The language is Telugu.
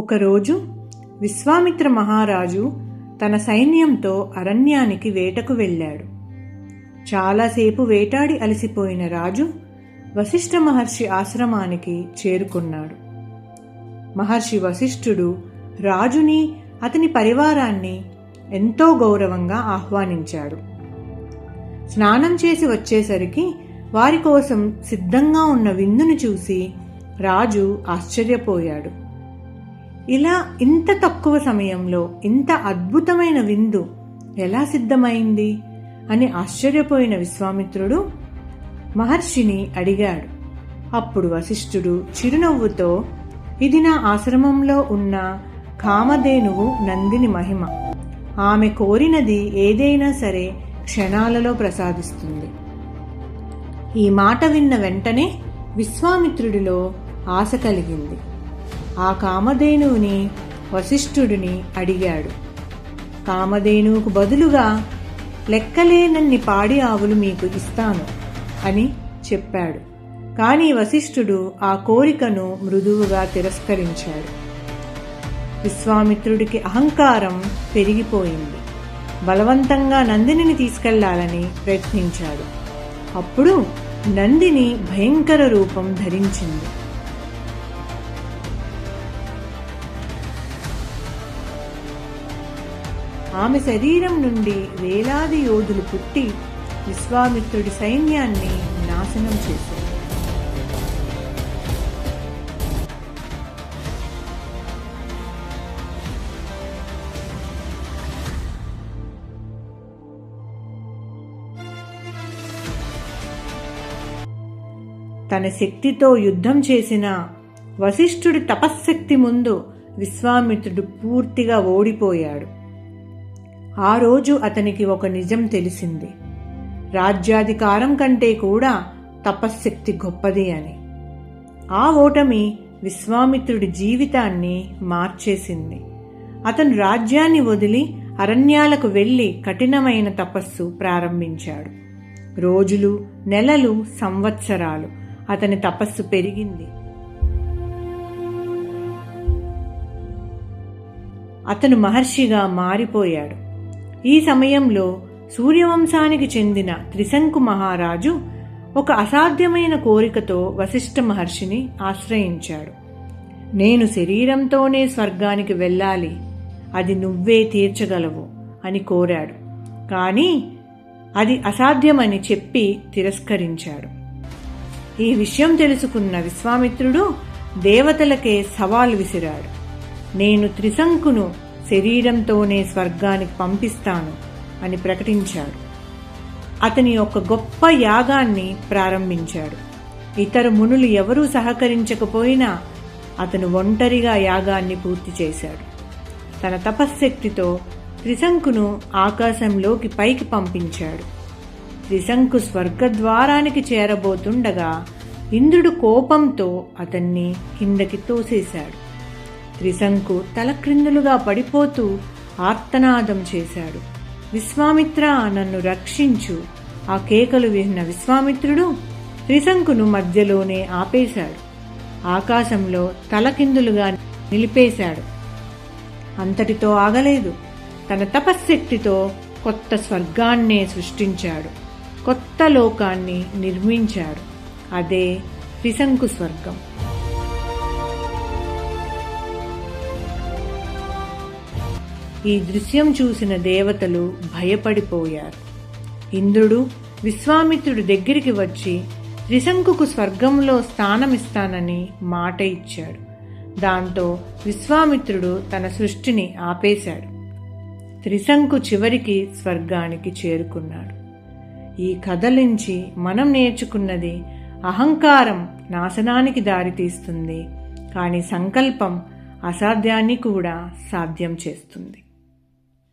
ఒకరోజు విశ్వామిత్ర మహారాజు తన సైన్యంతో అరణ్యానికి వేటకు వెళ్ళాడు. చాలాసేపు వేటాడి అలసిపోయిన రాజు వశిష్ఠ మహర్షి ఆశ్రమానికి చేరుకున్నాడు. మహర్షి వశిష్ఠుడు రాజుని, అతని పరివారాన్ని ఎంతో గౌరవంగా ఆహ్వానించాడు. స్నానం చేసి వచ్చేసరికి వారి కోసం సిద్ధంగా ఉన్న విందును చూసి రాజు ఆశ్చర్యపోయాడు. ఇలా ఇంత తక్కువ సమయంలో ఇంత అద్భుతమైన విందు ఎలా సిద్ధమైంది అని ఆశ్చర్యపోయిన విశ్వామిత్రుడు మహర్షిని అడిగాడు. అప్పుడు వశిష్ఠుడు చిరునవ్వుతో, ఇది నా ఆశ్రమంలో ఉన్న కామధేనువు నందిని మహిమ. ఆమె కోరినది ఏదైనా సరే క్షణాలలో ప్రసాదిస్తుంది. ఈ మాట విన్న వెంటనే విశ్వామిత్రుడిలో ఆశ కలిగింది. ఆ కామధేనువుని వశిష్ఠుడిని అడిగాడు. కామధేనువుకు బదులుగా లెక్కలేనన్ని పాడి ఆవులు మీకు ఇస్తాను అని చెప్పాడు. కానీ వశిష్ఠుడు ఆ కోరికను మృదువుగా తిరస్కరించాడు. విశ్వామిత్రుడికి అహంకారం పెరిగిపోయింది. బలవంతంగా నందినిని తీసుకెళ్లాలని ప్రయత్నించాడు. అప్పుడు నందిని భయంకర రూపం ధరించింది. ఆమె శరీరం నుండి వేలాది యోధులు పుట్టి విశ్వామిత్రుడి సైన్యాన్ని నాశనం చేశారు. తన శక్తితో యుద్ధం చేసిన వశిష్ఠుడి తపశ్శక్తి ముందు విశ్వామిత్రుడు పూర్తిగా ఓడిపోయాడు. ఆ రోజు అతనికి ఒక నిజం తెలిసింది. రాజ్యాధికారం కంటే కూడా తపశ్శక్తి గొప్పది అని. ఆ ఓటమి విశ్వామిత్రుడి జీవితాన్ని మార్చేసింది. అతను రాజ్యాన్ని వదిలి అరణ్యాలకు వెళ్లి కఠినమైన తపస్సు ప్రారంభించాడు. రోజులు, నెలలు, సంవత్సరాలు అతని తపస్సు పెరిగింది. అతను మహర్షిగా మారిపోయాడు. ఈ సమయంలో సూర్యవంశానికి చెందిన త్రిశంకు మహారాజు ఒక అసాధ్యమైన కోరికతో వశిష్ఠ మహర్షిని ఆశ్రయించాడు. నేను శరీరంతోనే స్వర్గానికి వెళ్ళాలి, అది నువ్వే తీర్చగలవు అని కోరాడు. కానీ అది అసాధ్యమని చెప్పి తిరస్కరించాడు. ఈ విషయం తెలుసుకున్న విశ్వామిత్రుడు దేవతలకే సవాల్ విసిరాడు. నేను త్రిశంకును శరీరంతోనే స్వర్గానికి పంపిస్తాను అని ప్రకటించాడు. అతని ఒక గొప్ప యాగాన్ని ప్రారంభించాడు. ఇతర మునులు ఎవరూ సహకరించకపోయినా అతను ఒంటరిగా యాగాన్ని పూర్తి చేశాడు. తన తపశ్శక్తితో త్రిశంకును ఆకాశంలోకి పైకి పంపించాడు. త్రిశంకు స్వర్గద్వారానికి చేరబోతుండగా ఇంద్రుడు కోపంతో అతన్ని కిందకి తోసేశాడు. త్రిశంకు తలక్రిందులుగా పడిపోతూ ఆర్తనాదం చేశాడు. విశ్వామిత్ర, నన్ను రక్షించు! ఆ కేకలు విన్న విశ్వామిత్రుడు త్రిశంకును మధ్యలోనే ఆపేశాడు. ఆకాశంలో తలకిందులుగా నిలిపేశాడు. అంతటితో ఆగలేదు. తన తపశ్శక్తితో కొత్త స్వర్గాన్నే సృష్టించాడు. కొత్త లోకాన్ని నిర్మించాడు. అదే త్రిశంకు స్వర్గం. ఈ దృశ్యం చూసిన దేవతలు భయపడిపోయారు. ఇంద్రుడు విశ్వామిత్రుడి దగ్గరికి వచ్చి త్రిశంకుకు స్వర్గంలో స్థానమిస్తానని మాట ఇచ్చాడు. దాంతో విశ్వామిత్రుడు తన సృష్టిని ఆపేశాడు. త్రిశంకు చివరికి స్వర్గానికి చేరుకున్నాడు. ఈ కథ నుంచి మనం నేర్చుకున్నది, అహంకారం నాశనానికి దారితీస్తుంది, కానీ సంకల్పం అసాధ్యాన్ని కూడా సాధ్యం చేస్తుంది.